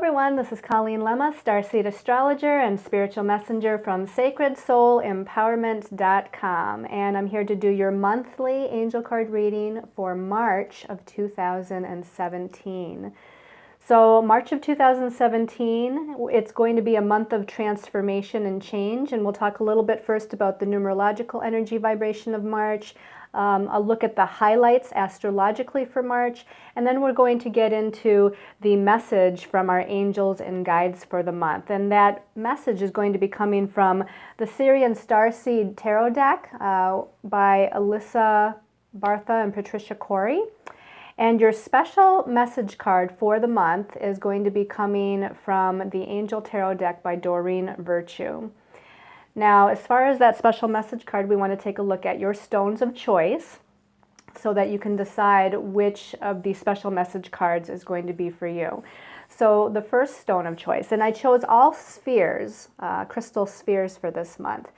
everyone, this is Colleen Lemma, Starseed Astrologer and Spiritual Messenger from SacredSoulEmpowerment.com, and I'm here to do your monthly angel card reading for March of 2017. So March of 2017, it's going to be a month of transformation and change, and we'll talk a little bit first about the numerological energy vibration of March. I'll look at the highlights astrologically for March, and then we're going to get into the message from our angels and guides for the month. And that message is going to be coming from the Syrian Starseed Tarot deck by Alyssa Bartha and Patricia Corey. And your special message card for the month is going to be coming from the Angel Tarot deck by Doreen Virtue. Now, as far as that special message card, we want to take a look at your stones of choice so that you can decide which of these special message cards is going to be for you. So the first stone of choice, and I chose all spheres, crystal spheres for this month.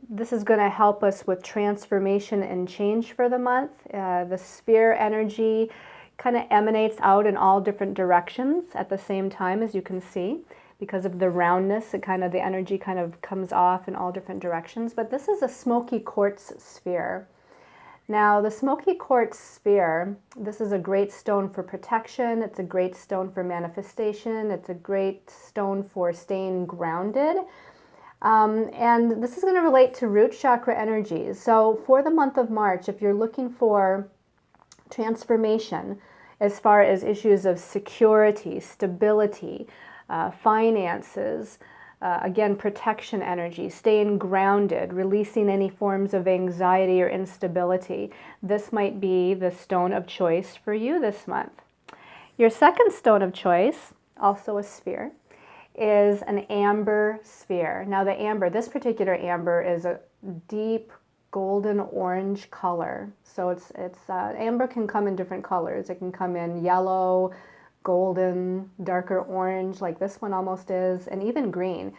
This is going to help us with transformation and change for the month. The sphere energy kind of emanates out in all different directions at the same time, as you can see. Because of the roundness, the energy kind of comes off in all different directions. But this is a smoky quartz sphere. Now, the smoky quartz sphere, this is a great stone for protection. It's a great stone for manifestation. It's a great stone for staying grounded. And this is going to relate to root chakra energies. So for the month of March, if you're looking for transformation as far as issues of security, stability, finances, again, protection energy, staying grounded, releasing any forms of anxiety or instability. This might be the stone of choice for you this month. Your second stone of choice, also a sphere, is an amber sphere. Now the amber, this particular amber is a deep golden orange color. So amber can come in different colors. It can come in yellow, golden, darker orange, like this one almost is, and even green.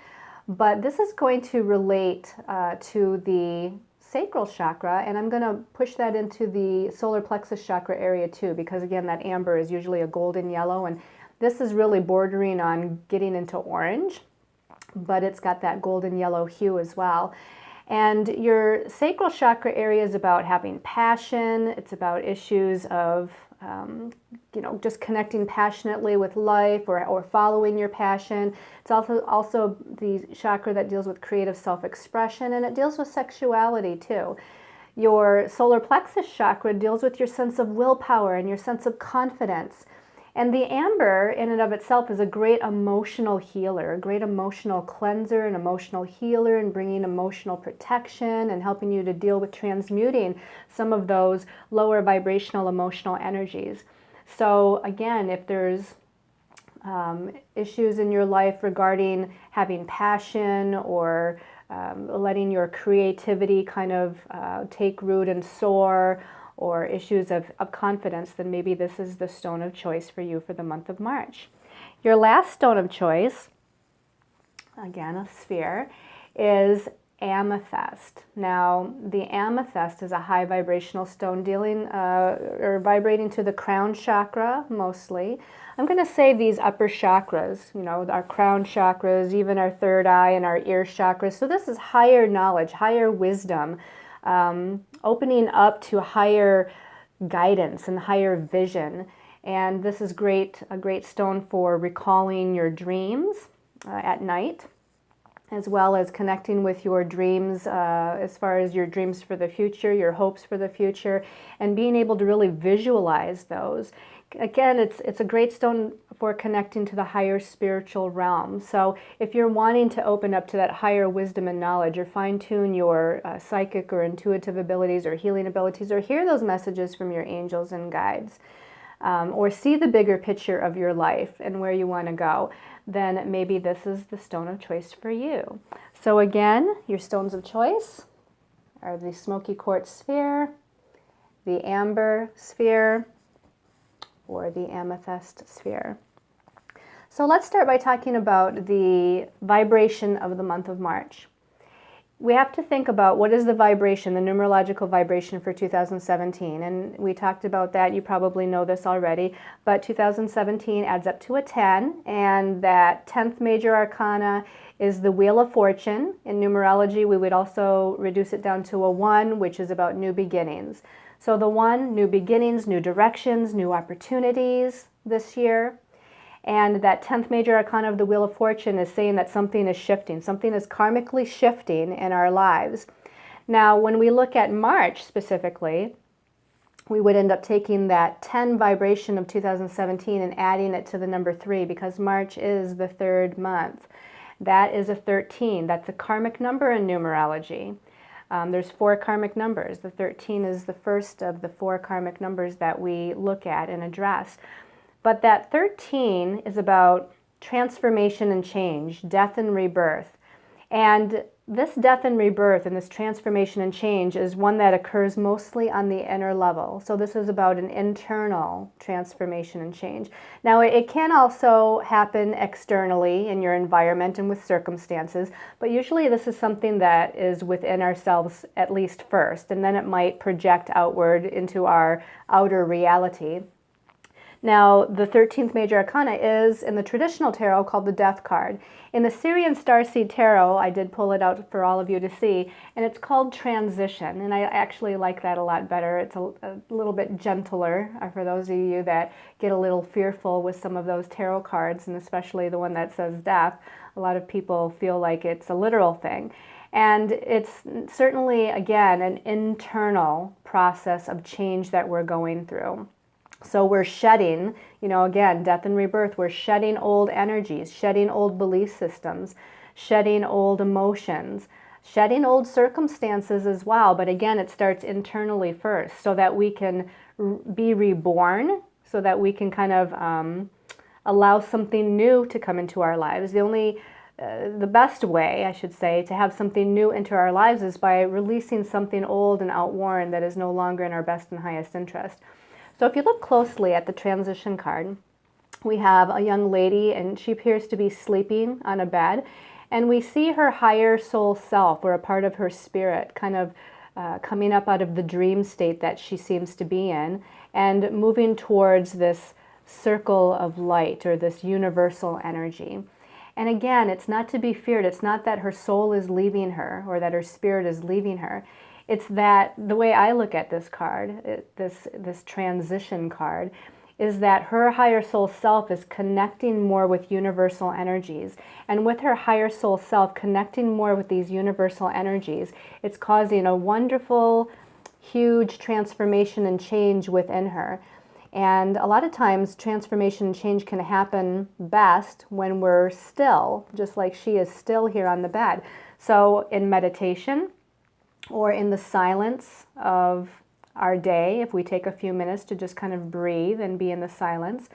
But this is going to relate to the sacral chakra, and I'm going to push that into the solar plexus chakra area too, because again, that amber is usually a golden yellow, and this is really bordering on getting into orange, but it's got that golden yellow hue as well. And your sacral chakra area is about having passion. It's about issues of just connecting passionately with life or following your passion. It's also the chakra that deals with creative self-expression, and it deals with sexuality too. Your solar plexus chakra deals with your sense of willpower and your sense of confidence. And the amber in and of itself is a great emotional healer, a great emotional cleanser, an emotional healer, and bringing emotional protection and helping you to deal with transmuting some of those lower vibrational emotional energies. So again, if there's issues in your life regarding having passion or letting your creativity kind of take root and soar, or issues of confidence, then maybe this is the stone of choice for you for the month of March. Your last stone of choice, again a sphere, is amethyst. Now, the amethyst is a high vibrational stone dealing or vibrating to the crown chakra mostly. I'm going to say these upper chakras, our crown chakras, even our third eye and our ear chakras. So this is higher knowledge, higher wisdom, opening up to higher guidance and higher vision. And this is a great stone for recalling your dreams at night, as well as connecting with your dreams as far as your dreams for the future, your hopes for the future, and being able to really visualize those. Again, it's a great stone for connecting to the higher spiritual realm. So if you're wanting to open up to that higher wisdom and knowledge, or fine-tune your psychic or intuitive abilities or healing abilities, or hear those messages from your angels and guides, or see the bigger picture of your life and where you want to go, then maybe this is the stone of choice for you. So again, your stones of choice are the smoky quartz sphere, the amber sphere, or the amethyst sphere. So let's start by talking about the vibration of the month of March. we have to think about what is the vibration, the numerological vibration for 2017. And we talked about that. You probably know this already. But 2017 adds up to a 10. And that 10th major arcana is the Wheel of Fortune. In numerology, we would also reduce it down to a 1, which is about new beginnings. So the 1, new beginnings, new directions, new opportunities this year. And that 10th major arcana of the Wheel of Fortune is saying that something is shifting. Something is karmically shifting in our lives. Now, when we look at March specifically, we would end up taking that 10 vibration of 2017 and adding it to the number 3, because March is the 3rd month. That is a 13. That's a karmic number in numerology. There's 4 karmic numbers. The 13 is the first of the 4 karmic numbers that we look at and address. But that 13 is about transformation and change, death and rebirth. And this death and rebirth and this transformation and change is one that occurs mostly on the inner level. So this is about an internal transformation and change. Now, it can also happen externally in your environment and with circumstances, but usually this is something that is within ourselves at least first, and then it might project outward into our outer reality. Now, the 13th major arcana is, in the traditional tarot, called the Death card. In the Syrian starseed tarot, I did pull it out for all of you to see, and it's called Transition, and I actually like that a lot better. It's a little bit gentler for those of you that get a little fearful with some of those tarot cards, and especially the one that says death. A lot of people feel like it's a literal thing. And it's certainly, again, an internal process of change that we're going through. So we're shedding, again, death and rebirth, we're shedding old energies, shedding old belief systems, shedding old emotions, shedding old circumstances as well. But again, it starts internally first so that we can be reborn, so that we can kind of allow something new to come into our lives. The best way, I should say, to have something new into our lives is by releasing something old and outworn that is no longer in our best and highest interest. So if you look closely at the transition card, we have a young lady, and she appears to be sleeping on a bed, and we see her higher soul self, or a part of her spirit, kind of coming up out of the dream state that she seems to be in, and moving towards this circle of light, or this universal energy. And again, it's not to be feared. It's not that her soul is leaving her, or that her spirit is leaving her. It's that the way I look at this card, this transition card, is that her higher soul self is connecting more with universal energies. And with her higher soul self connecting more with these universal energies, it's causing a wonderful, huge transformation and change within her. And a lot of times transformation and change can happen best when we're still, just like she is still here on the bed. So in meditation, or in the silence of our day, if we take a few minutes to just kind of breathe and be in the silence.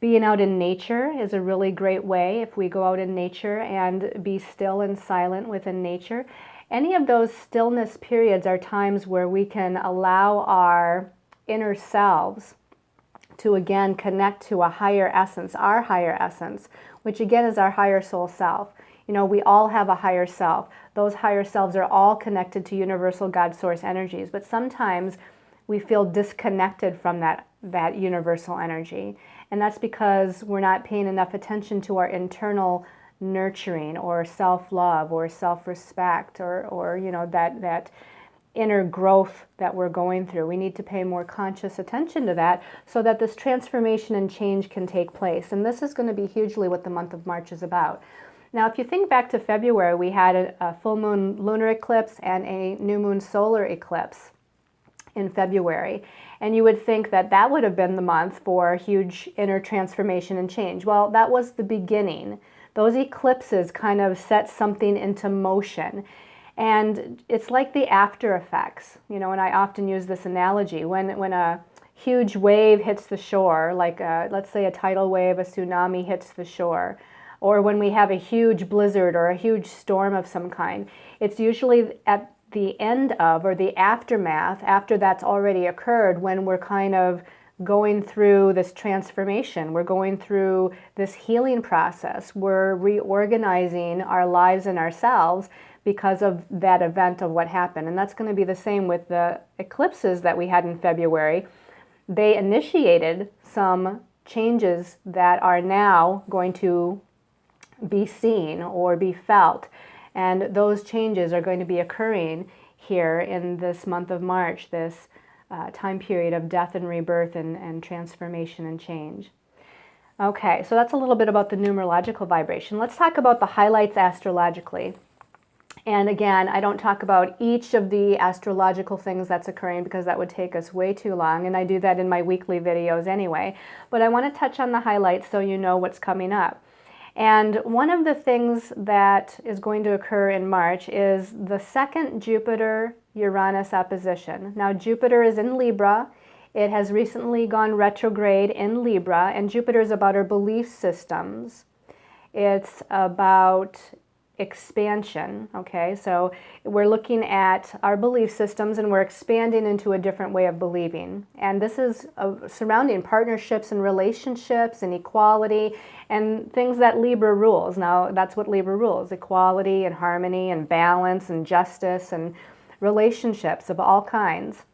Being out in nature is a really great way. If we go out in nature and be still and silent within nature, any of those stillness periods are times where we can allow our inner selves to again connect to a higher essence, our higher essence, which again is our higher soul self. We all have a higher self. Those higher selves are all connected to universal God source energies, but sometimes we feel disconnected from that universal energy. And that's because we're not paying enough attention to our internal nurturing or self-love or self-respect or that inner growth that we're going through. We need to pay more conscious attention to that so that this transformation and change can take place. And this is going to be hugely what the month of March is about. Now, if you think back to February, we had a full moon lunar eclipse and a new moon solar eclipse in February. And you would think that that would have been the month for huge inner transformation and change. Well, that was the beginning. Those eclipses kind of set something into motion. And it's like the after effects, and I often use this analogy. When a huge wave hits the shore, like let's say a tidal wave, a tsunami hits the shore, or when we have a huge blizzard or a huge storm of some kind, it's usually at the end of, or the aftermath, after that's already occurred, when we're kind of going through this transformation. We're going through this healing process. We're reorganizing our lives and ourselves because of that event of what happened. And that's going to be the same with the eclipses that we had in February. They initiated some changes that are now going to be seen or be felt. And those changes are going to be occurring here in this month of March, this time period of death and rebirth and transformation and change. Okay, so that's a little bit about the numerological vibration. Let's talk about the highlights astrologically. And again, I don't talk about each of the astrological things that's occurring because that would take us way too long, and I do that in my weekly videos anyway. But I want to touch on the highlights so you know what's coming up. And one of the things that is going to occur in March is the second Jupiter-Uranus opposition. Now, Jupiter is in Libra. It has recently gone retrograde in Libra, and Jupiter is about our belief systems. It's about expansion, okay? So we're looking at our belief systems and we're expanding into a different way of believing. And this is surrounding partnerships and relationships and equality and things that Libra rules. Now, that's what Libra rules: equality and harmony and balance and justice and relationships of all kinds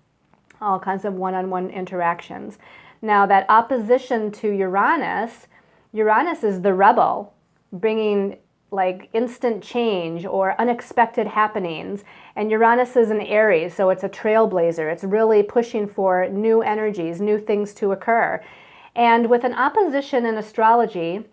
of one-on-one interactions. Now, that opposition to Uranus is the rebel, bringing like instant change or unexpected happenings. And Uranus is an Aries, so it's a trailblazer. It's really pushing for new energies, new things to occur. And with an opposition in astrology,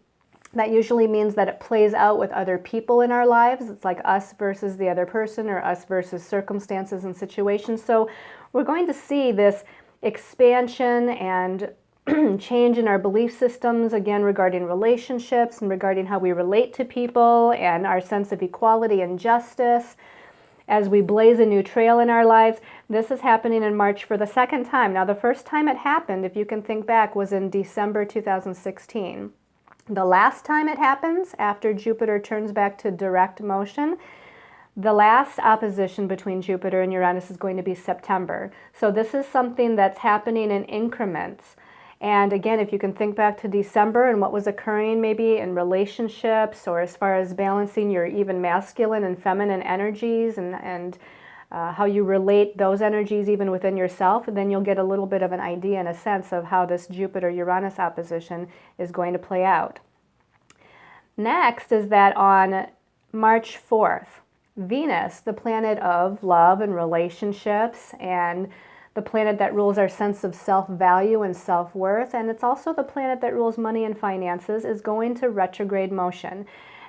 that usually means that it plays out with other people in our lives. It's like us versus the other person, or us versus circumstances and situations. So we're going to see this expansion and change in our belief systems, again, regarding relationships and regarding how we relate to people and our sense of equality and justice as we blaze a new trail in our lives. This is happening in March for the second time. Now, the first time it happened, if you can think back, was in December 2016. The last time it happens, after Jupiter turns back to direct motion, the last opposition between Jupiter and Uranus is going to be September. So this is something that's happening in increments. And again, if you can think back to December and what was occurring maybe in relationships, or as far as balancing your even masculine and feminine energies and how you relate those energies even within yourself, then you'll get a little bit of an idea and a sense of how this Jupiter-Uranus opposition is going to play out. Next is that on March 4th, Venus, the planet of love and relationships and the planet that rules our sense of self-value and self-worth, and it's also the planet that rules money and finances, is going to retrograde motion.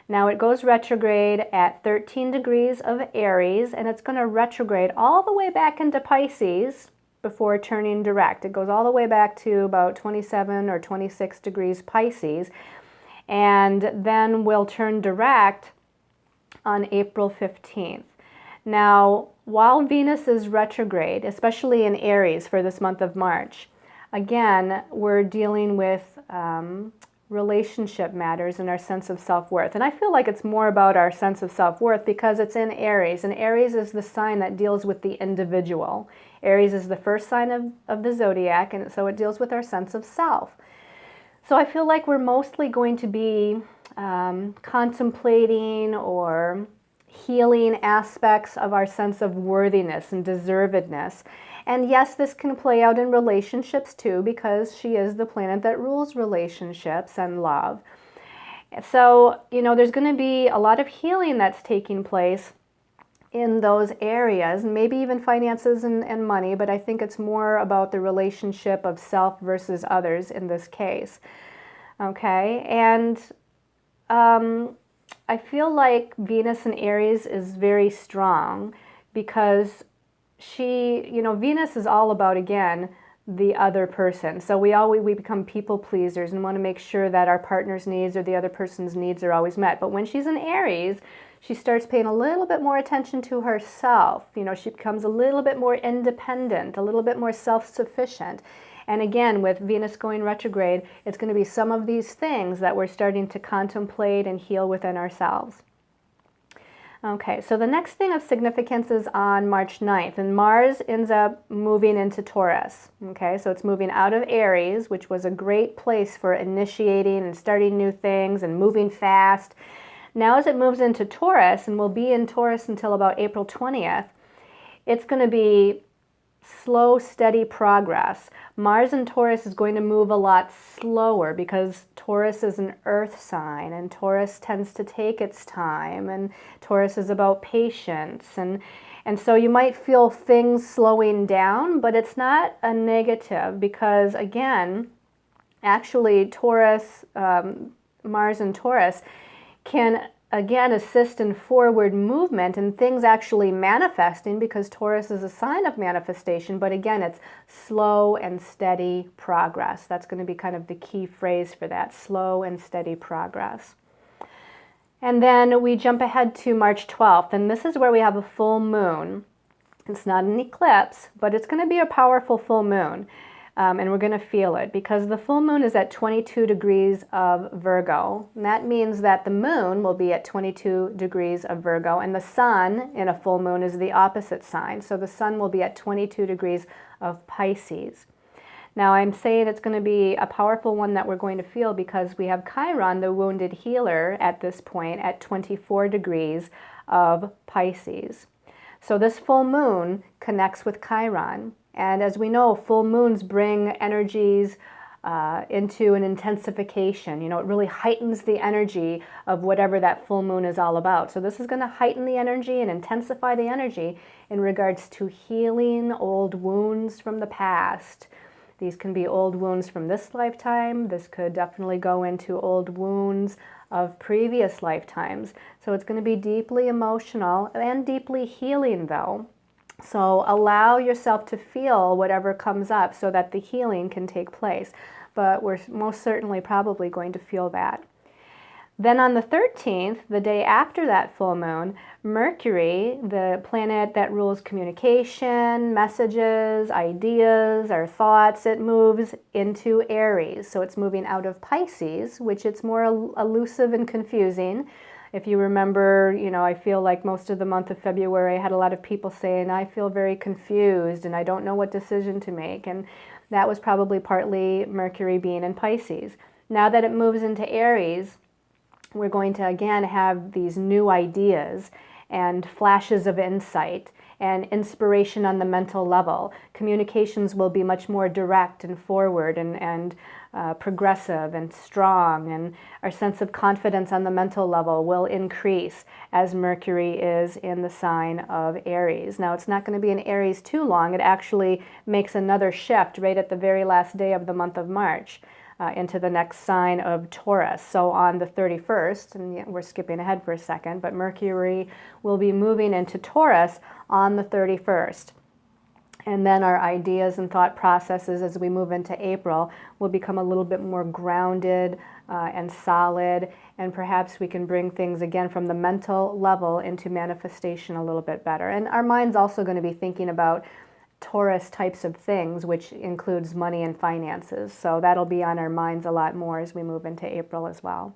Now, it goes retrograde at 13 degrees of Aries, and it's going to retrograde all the way back into Pisces before turning direct. It goes all the way back to about 27 or 26 degrees Pisces, and then will turn direct on April 15th. Now, while Venus is retrograde, especially in Aries for this month of March, again, we're dealing with relationship matters and our sense of self-worth. And I feel like it's more about our sense of self-worth because it's in Aries, and Aries is the sign that deals with the individual. Aries is the first sign of the zodiac, and so it deals with our sense of self. So I feel like we're mostly going to be contemplating or healing aspects of our sense of worthiness and deservedness. And yes, this can play out in relationships too, because she is the planet that rules relationships and love. So, you know, there's going to be a lot of healing that's taking place in those areas, maybe even finances and money, but I think it's more about the relationship of self versus others in this case. Okay, and I feel like Venus in Aries is very strong because Venus is all about, again, the other person. So we become people pleasers and want to make sure that our partner's needs or the other person's needs are always met. But when she's in Aries, she starts paying a little bit more attention to herself. You know, she becomes a little bit more independent, a little bit more self-sufficient. And again, with Venus going retrograde, it's going to be some of these things that we're starting to contemplate and heal within ourselves. Okay, so the next thing of significance is on March 9th, and Mars ends up moving into Taurus. Okay, so it's moving out of Aries, which was a great place for initiating and starting new things and moving fast. Now as it moves into Taurus, and will be in Taurus until about April 20th, it's going to be slow, steady progress. Mars in Taurus is going to move a lot slower because Taurus is an earth sign, and Taurus tends to take its time, and Taurus is about patience, and so you might feel things slowing down, but it's not a negative because, again, actually Taurus, Mars in Taurus can again assist in forward movement and things actually manifesting, because Taurus is a sign of manifestation, but again, it's slow and steady progress. That's going to be kind of the key phrase for that, slow and steady progress. And then we jump ahead to March 12th, and this is where we have a full moon. It's not an eclipse, but it's going to be a powerful full moon. And we're going to feel it because the full moon is at 22 degrees of Virgo. And that means that the moon will be at 22 degrees of Virgo, and the sun in a full moon is the opposite sign. So the sun will be at 22 degrees of Pisces. Now I'm saying it's going to be a powerful one that we're going to feel because we have Chiron, the wounded healer, at this point at 24 degrees of Pisces. So this full moon connects with Chiron. And as we know, full moons bring energies into an intensification. You know, it really heightens the energy of whatever that full moon is all about. So this is going to heighten the energy and intensify the energy in regards to healing old wounds from the past. These can be old wounds from this lifetime. This could definitely go into old wounds of previous lifetimes. So it's going to be deeply emotional and deeply healing though. So allow yourself to feel whatever comes up so that the healing can take place. But we're most certainly probably going to feel that. Then on the 13th, the day after that full moon, Mercury, the planet that rules communication, messages, ideas, our thoughts, it moves into Aries. So it's moving out of Pisces, which it's more elusive and confusing. If you remember, you know, I feel like most of the month of February I had a lot of people saying, I feel very confused and I don't know what decision to make. And that was probably partly Mercury being in Pisces. Now that it moves into Aries, we're going to again have these new ideas and flashes of insight and inspiration on the mental level. Communications will be much more direct and forward and progressive and strong, and our sense of confidence on the mental level will increase as Mercury is in the sign of Aries. Now it's not going to be in Aries too long. It actually makes another shift right at the very last day of the month of March into the next sign of Taurus. So on the 31st, and we're skipping ahead for a second, but Mercury will be moving into Taurus on the 31st. And then our ideas and thought processes as we move into April will become a little bit more grounded and solid, and perhaps we can bring things again from the mental level into manifestation a little bit better. And our mind's also going to be thinking about Taurus types of things, which includes money and finances. So that'll be on our minds a lot more as we move into April as well.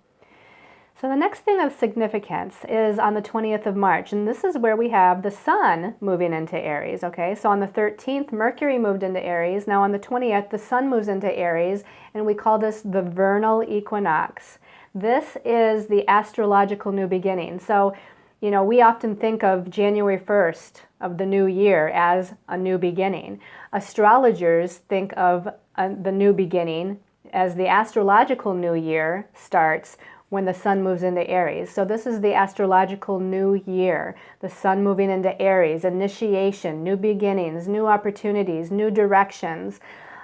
So the next thing of significance is on the 20th of March, and this is where we have the sun moving into Aries, okay? So on the 13th, Mercury moved into Aries. Now on the 20th, the sun moves into Aries, and we call this the vernal equinox. This is the astrological new beginning. So, you know, we often think of January 1st of the new year as a new beginning. Astrologers think of the new beginning as the astrological new year starts when the sun moves into Aries. So this is the astrological new year, the sun moving into Aries, initiation, new beginnings, new opportunities, new directions.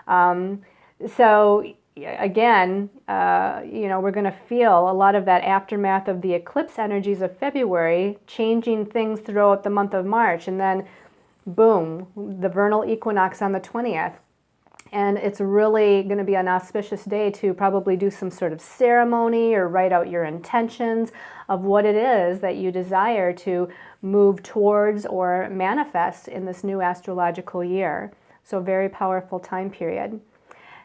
So again, you know, we're going to feel a lot of that aftermath of the eclipse energies of February, changing things throughout the month of March, and then boom, the vernal equinox on the 20th. And it's really going to be an auspicious day to probably do some sort of ceremony or write out your intentions of what it is that you desire to move towards or manifest in this new astrological year. So very powerful time period.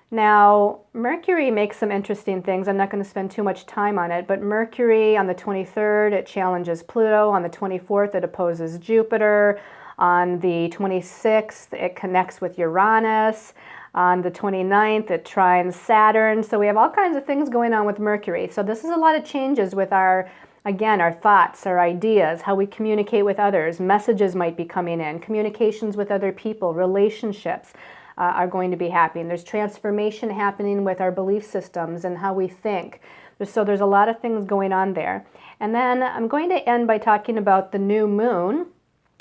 Now, Mercury makes some interesting things. I'm not going to spend too much time on it, but Mercury on the 23rd, it challenges Pluto. On the 24th, it opposes Jupiter. On the 26th, it connects with Uranus. On the 29th, it trines Saturn. So we have all kinds of things going on with Mercury. So this is a lot of changes with our Again, our thoughts, our ideas, how we communicate with others, messages might be coming in, communications with other people, relationships are going to be happening. There's transformation happening with our belief systems and how we think. So there's a lot of things going on there. And then I'm going to end by talking about the new moon,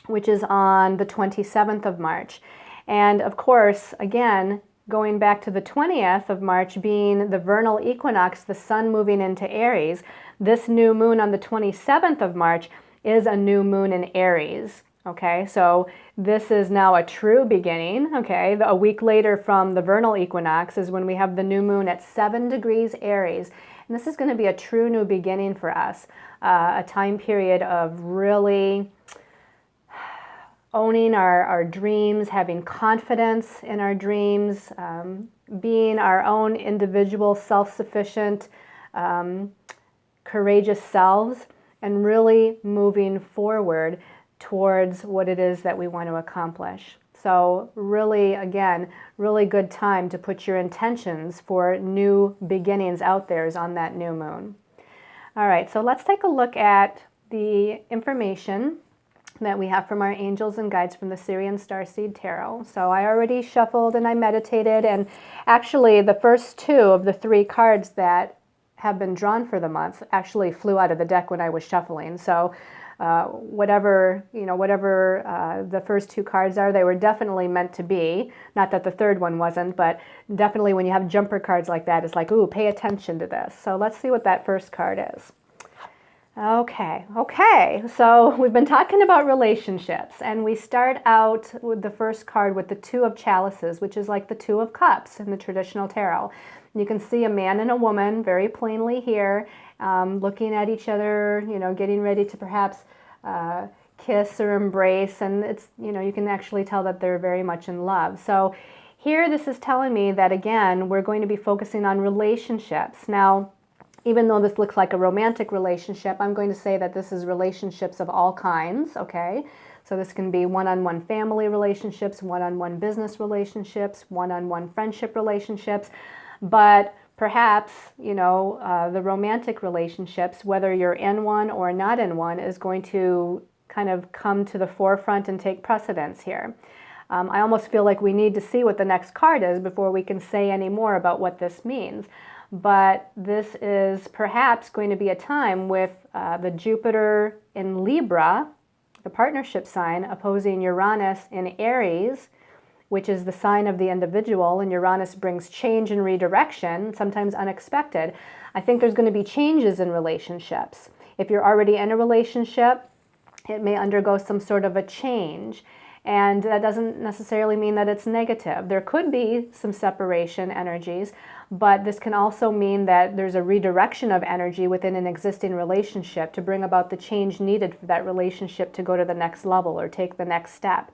which is on the 27th of March. And of course, again, going back to the 20th of March being the vernal equinox, the sun moving into Aries, this new moon on the 27th of March is a new moon in Aries. Okay, so this is now a true beginning. Okay, a week later from the vernal equinox is when we have the new moon at 7 degrees Aries. And this is going to be a true new beginning for us, a time period of really owning our dreams, having confidence in our dreams, being our own individual, self-sufficient, courageous selves, and really moving forward towards what it is that we want to accomplish. So really, again, really good time to put your intentions for new beginnings out there is on that new moon. All right, so let's take a look at the information that we have from our angels and guides from the Syrian Starseed Tarot. So I already shuffled and I meditated, and actually the first two of the three cards that have been drawn for the month actually flew out of the deck when I was shuffling. So whatever the first two cards are, they were definitely meant to be. Not that the third one wasn't, but definitely when you have jumper cards like that, it's like, ooh, pay attention to this. So let's see what that first card is. Okay, so we've been talking about relationships, and we start out with the first card with the Two of Chalices, which is like the Two of Cups in the traditional tarot. You can see a man and a woman very plainly here, looking at each other, getting ready to perhaps kiss or embrace, and it's, you can actually tell that they're very much in love. So here this is telling me that, again, we're going to be focusing on relationships. Now, even though this looks like a romantic relationship, I'm going to say that this is relationships of all kinds, okay? So this can be one-on-one family relationships, one-on-one business relationships, one-on-one friendship relationships, but perhaps, the romantic relationships, whether you're in one or not in one, is going to kind of come to the forefront and take precedence here. I almost feel like we need to see what the next card is before we can say any more about what this means. But this is perhaps going to be a time with the Jupiter in Libra, the partnership sign, opposing Uranus in Aries, which is the sign of the individual, and Uranus brings change and redirection, sometimes unexpected. I think there's going to be changes in relationships. If you're already in a relationship, it may undergo some sort of a change. And that doesn't necessarily mean that it's negative. There could be some separation energies, but this can also mean that there's a redirection of energy within an existing relationship to bring about the change needed for that relationship to go to the next level or take the next step.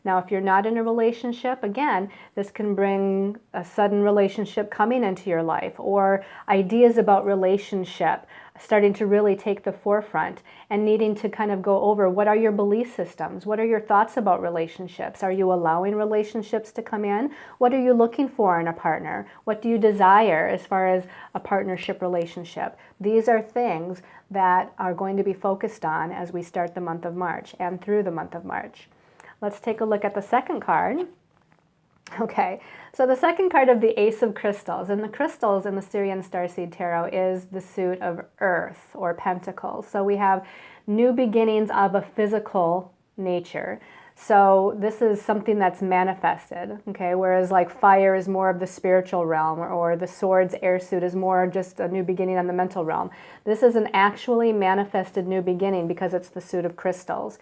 Now, if you're not in a relationship, again, this can bring a sudden relationship coming into your life, or ideas about relationship starting to really take the forefront and needing to kind of go over what are your belief systems? What are your thoughts about relationships? Are you allowing relationships to come in? What are you looking for in a partner? What do you desire as far as a partnership relationship? These are things that are going to be focused on as we start the month of March and through the month of March. Let's take a look at the second card. Okay, so the second card of the Ace of Crystals, and the crystals in the Syrian Starseed Tarot is the suit of Earth or Pentacles. So we have new beginnings of a physical nature. So this is something that's manifested, okay? Whereas like fire is more of the spiritual realm, or the sword's air suit is more just a new beginning on the mental realm. This is an actually manifested new beginning because it's the suit of crystals.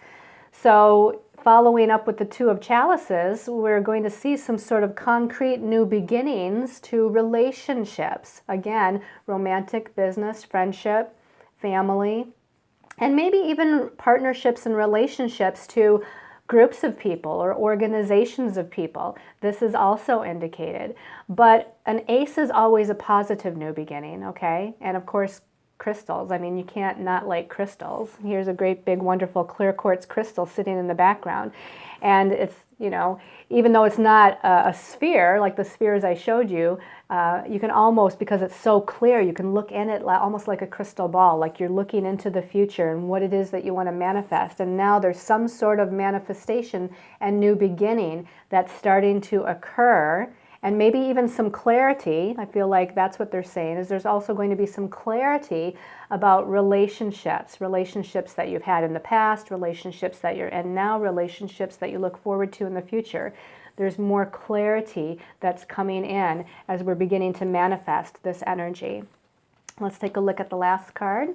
So following up with the Two of Chalices, we're going to see some sort of concrete new beginnings to relationships. Again, romantic, business, friendship, family, and maybe even partnerships and relationships to groups of people or organizations of people. This is also indicated. But an ace is always a positive new beginning, okay? And of course, crystals. I mean, you can't not like crystals. Here's a great big wonderful clear quartz crystal sitting in the background. And it's, you know, even though it's not a sphere like the spheres I showed you, you can almost, because it's so clear, you can look in it almost like a crystal ball, like you're looking into the future and what it is that you want to manifest. And now there's some sort of manifestation and new beginning that's starting to occur. And maybe even some clarity. I feel like that's what they're saying, is there's also going to be some clarity about relationships that you've had in the past, relationships that you're in now, relationships that you look forward to in the future. There's more clarity that's coming in as we're beginning to manifest this energy. Let's take a look at the last card.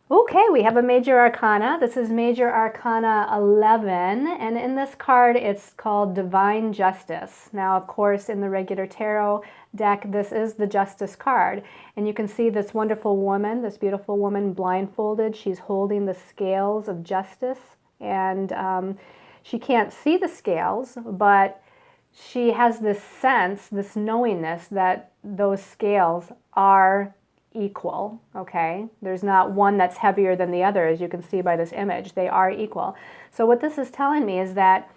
Okay, we have a Major Arcana. This is Major Arcana 11, and in this card it's called Divine Justice. Now, of course, in the regular tarot deck, this is the Justice card, and you can see this wonderful woman, this beautiful woman blindfolded. She's holding the scales of justice, and she can't see the scales, but she has this sense, this knowingness that those scales are equal, okay? There's not one that's heavier than the other, as you can see by this image. They are equal. So what this is telling me is that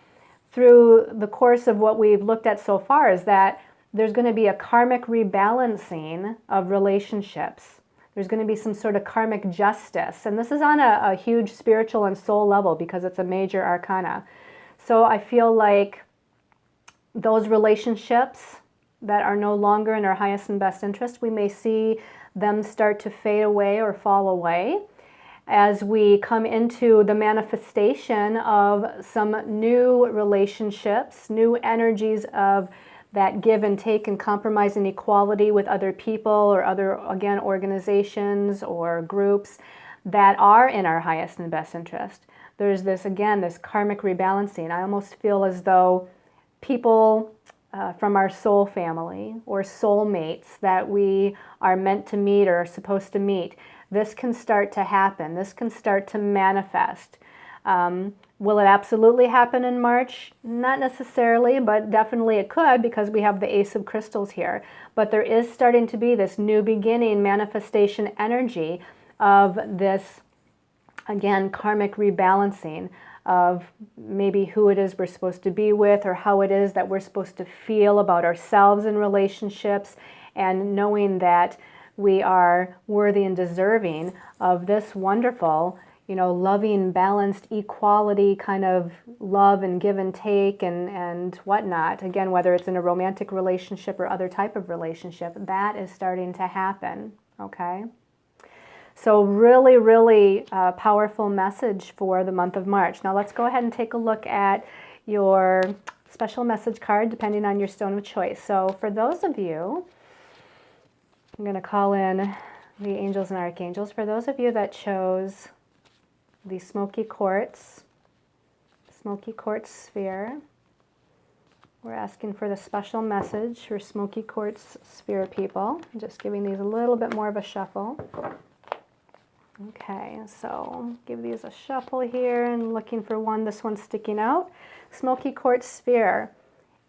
through the course of what we've looked at so far is that there's going to be a karmic rebalancing of relationships. There's going to be some sort of karmic justice. And this is on a huge spiritual and soul level because it's a Major Arcana. So I feel like those relationships that are no longer in our highest and best interest, we may see them start to fade away or fall away as we come into the manifestation of some new relationships, new energies of that give and take and compromise and equality with other people or other, again, organizations or groups that are in our highest and best interest. There's this, again, this karmic rebalancing. I almost feel as though people from our soul family or soulmates that we are meant to meet or are supposed to meet, this can start to happen. This can start to manifest. Will it absolutely happen in March? Not necessarily, but definitely it could because we have the Ace of Crystals here. But there is starting to be this new beginning manifestation energy of this, again, karmic rebalancing of maybe who it is we're supposed to be with or how it is that we're supposed to feel about ourselves in relationships, and knowing that we are worthy and deserving of this wonderful, you know, loving, balanced, equality kind of love and give and take and whatnot. Again, whether it's in a romantic relationship or other type of relationship, that is starting to happen, okay? So really, really powerful message for the month of March. Now let's go ahead and take a look at your special message card, depending on your stone of choice. So for those of you, I'm going to call in the angels and archangels. For those of you that chose the smoky quartz sphere, we're asking for the special message for smoky quartz sphere people. I'm just giving these a little bit more of a shuffle. Okay, so give these a shuffle here and looking for one. This one's sticking out. Smoky quartz sphere,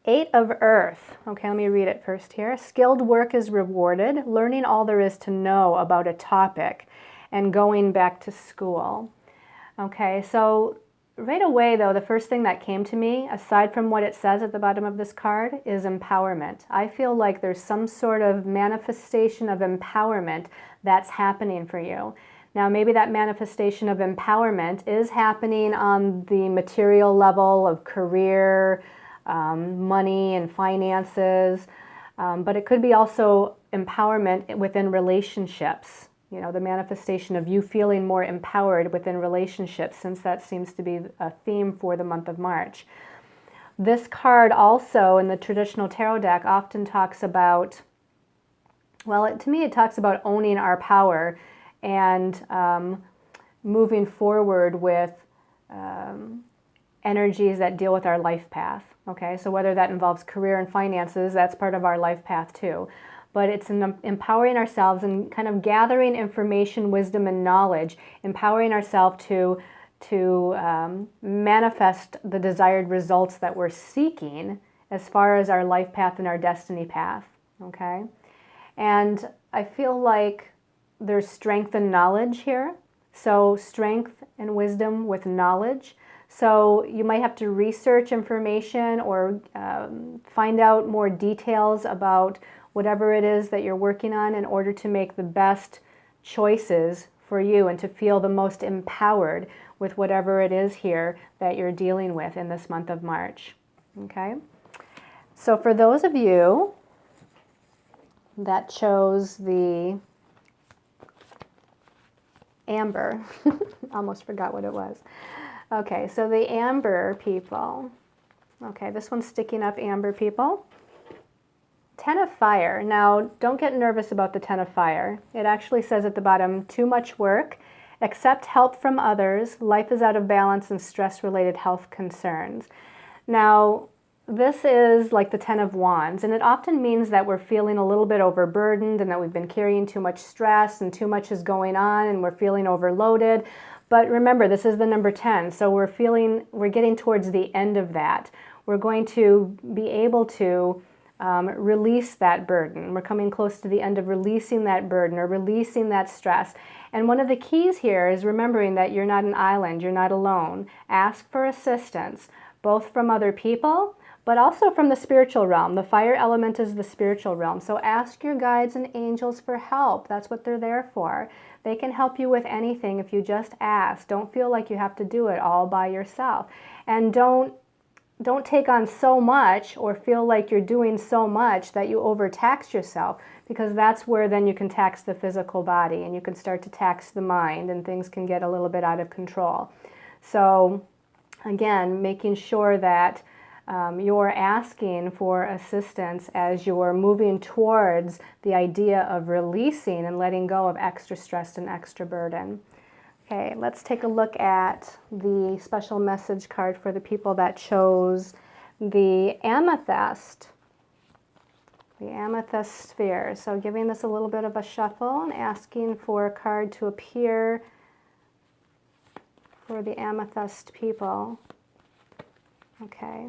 8 of earth. Okay, let me read it first here. Skilled work is rewarded, learning all there is to know about a topic and going back to school. Okay, so right away though, the first thing that came to me, aside from what it says at the bottom of this card, is empowerment. I feel like there's some sort of manifestation of empowerment that's happening for you. Now, maybe that manifestation of empowerment is happening on the material level of career, money and finances, but it could be also empowerment within relationships. You know, the manifestation of you feeling more empowered within relationships, since that seems to be a theme for the month of March. This card also in the traditional tarot deck often talks about, well, to me it talks about owning our power and moving forward with energies that deal with our life path. Okay, so whether that involves career and finances, that's part of our life path too. But it's empowering ourselves and kind of gathering information, wisdom, and knowledge, empowering ourselves to manifest the desired results that we're seeking as far as our life path and our destiny path. Okay, and I feel like there's strength and knowledge here. So strength and wisdom with knowledge. So you might have to research information or find out more details about whatever it is that you're working on in order to make the best choices for you and to feel the most empowered with whatever it is here that you're dealing with in this month of March. Okay? So for those of you that chose the amber, almost forgot what it was. Okay, so the amber people. Okay, this one's sticking up, amber people. Ten of Fire. Now, don't get nervous about the Ten of Fire. It actually says at the bottom, too much work, accept help from others, life is out of balance, and stress-related health concerns. Now, this is like the Ten of Wands, and it often means that we're feeling a little bit overburdened and that we've been carrying too much stress and too much is going on and we're feeling overloaded. But remember, this is the number 10, so we're getting towards the end of that. We're going to be able to release that burden. We're coming close to the end of releasing that burden or releasing that stress. And one of the keys here is remembering that you're not an island, you're not alone. Ask for assistance, both from other people, but also from the spiritual realm. The fire element is the spiritual realm. So ask your guides and angels for help. That's what they're there for. They can help you with anything if you just ask. Don't feel like you have to do it all by yourself. And don't take on so much or feel like you're doing so much that you overtax yourself, because that's where then you can tax the physical body and you can start to tax the mind and things can get a little bit out of control. So again, making sure that you're asking for assistance as you're moving towards the idea of releasing and letting go of extra stress and extra burden. Okay, let's take a look at the special message card for the people that chose the amethyst. The amethyst sphere. So giving this a little bit of a shuffle and asking for a card to appear for the amethyst people. Okay.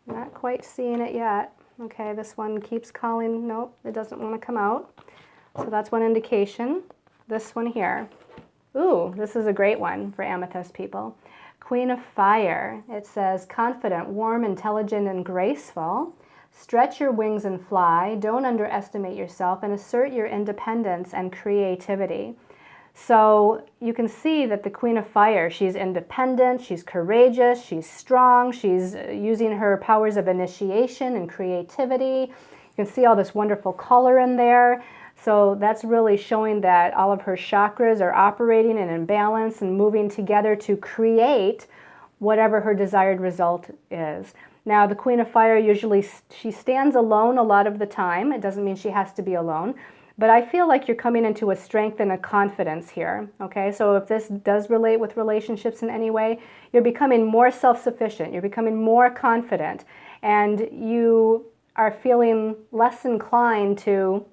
Not quite seeing it yet. Okay, this one keeps calling. Nope, it doesn't want to come out. So that's one indication. This one here. Ooh, this is a great one for amethyst people. Queen of Fire. It says, confident, warm, intelligent, and graceful. Stretch your wings and fly. Don't underestimate yourself and assert your independence and creativity. So you can see that the Queen of Fire, she's independent, she's courageous, she's strong, she's using her powers of initiation and creativity. You can see all this wonderful color in there. So that's really showing that all of her chakras are operating and in balance and moving together to create whatever her desired result is. Now, the Queen of Fire usually, she stands alone a lot of the time. It doesn't mean she has to be alone. But I feel like you're coming into a strength and a confidence here, okay? So if this does relate with relationships in any way, you're becoming more self-sufficient, you're becoming more confident, and you are feeling less inclined to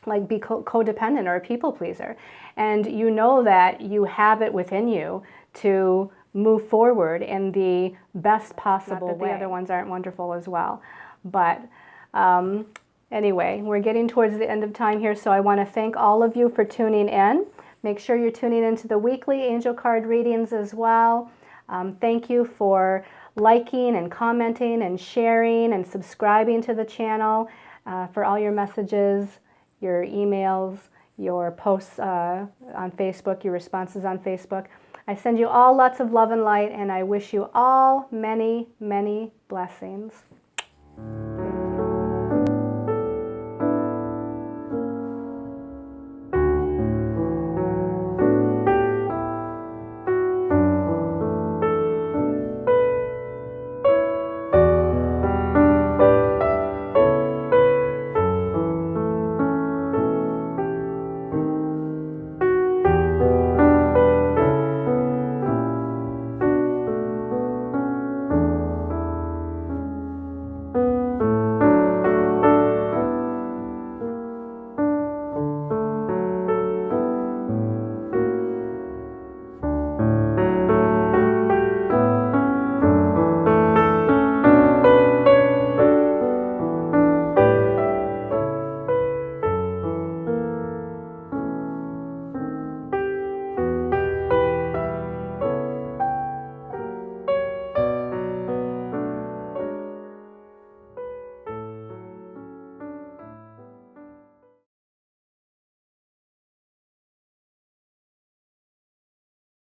like be codependent or a people pleaser. And you know that you have it within you to move forward in the best possible way. The other ones aren't wonderful as well. But anyway, we're getting towards the end of time here, so I want to thank all of you for tuning in. Make sure you're tuning into the weekly angel card readings as well. Thank you for liking and commenting and sharing and subscribing to the channel, for all your messages, your emails, your posts on Facebook, your responses on Facebook. I send you all lots of love and light, and I wish you all many, many blessings.